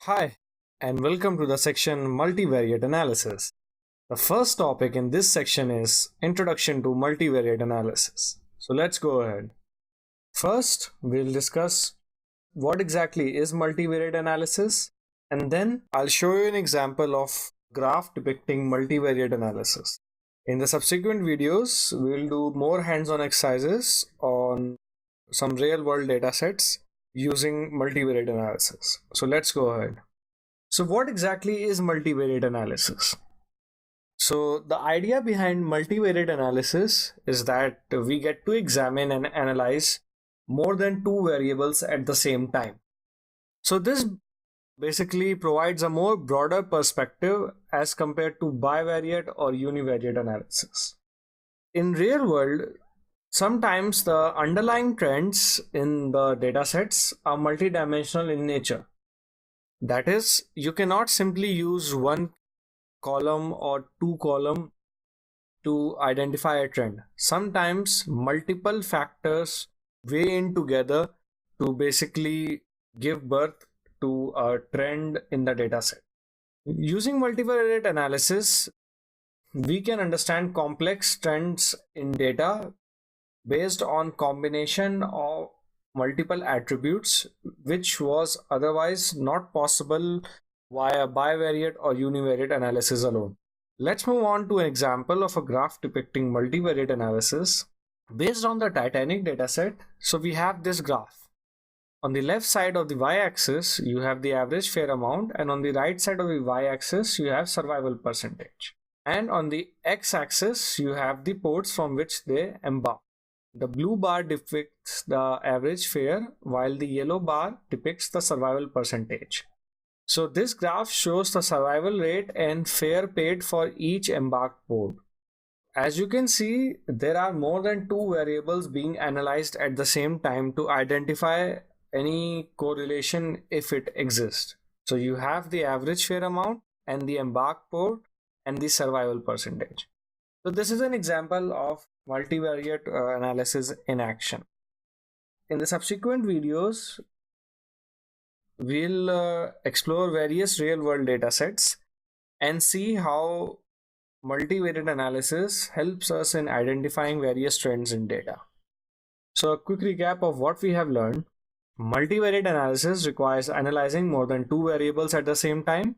Hi, and welcome to the section Multivariate Analysis. The first topic in this section is Introduction to Multivariate Analysis. So let's go ahead. First, we'll discuss what exactly is multivariate analysis, and then I'll show you an example of graph depicting multivariate analysis. In the subsequent videos, we'll do more hands-on exercises on some real-world data sets using multivariate analysis. So let's go ahead. So what exactly is multivariate analysis? So the idea behind multivariate analysis is that we get to examine and analyze more than two variables at the same time. So this basically provides a more broader perspective as compared to bivariate or univariate analysis. In real world, sometimes the underlying trends in the datasets are multidimensional in nature. That is, you cannot simply use one column or two column to identify a trend. Sometimes multiple factors weigh in together to basically give birth to a trend in the dataset. Using multivariate analysis, we can understand complex trends in data based on combination of multiple attributes, which was otherwise not possible via bivariate or univariate analysis alone. Let's move on to an example of a graph depicting multivariate analysis based on the Titanic dataset. So we have this graph. On the left side of the y-axis, you have the average fare amount, and on the right side of the y-axis, you have survival percentage. And on the x-axis, you have the ports from which they embark. The blue bar depicts the average fare, while the yellow bar depicts the survival percentage. So this graph shows the survival rate and fare paid for each embarked port. As you can see, there are more than two variables being analyzed at the same time to identify any correlation if it exists. So you have the average fare amount and the embarked port and the survival percentage. So this is an example of multivariate analysis in action. In the subsequent videos, we'll explore various real-world data sets and see how multivariate analysis helps us in identifying various trends in data. So a quick recap of what we have learned. Multivariate analysis requires analyzing more than two variables at the same time.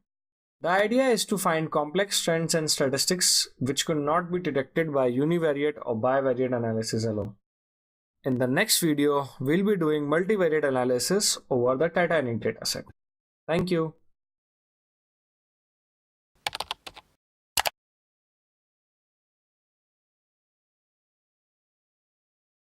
The idea is to find complex trends and statistics which could not be detected by univariate or bivariate analysis alone. In the next video, we'll be doing multivariate analysis over the Titanic dataset. Thank you.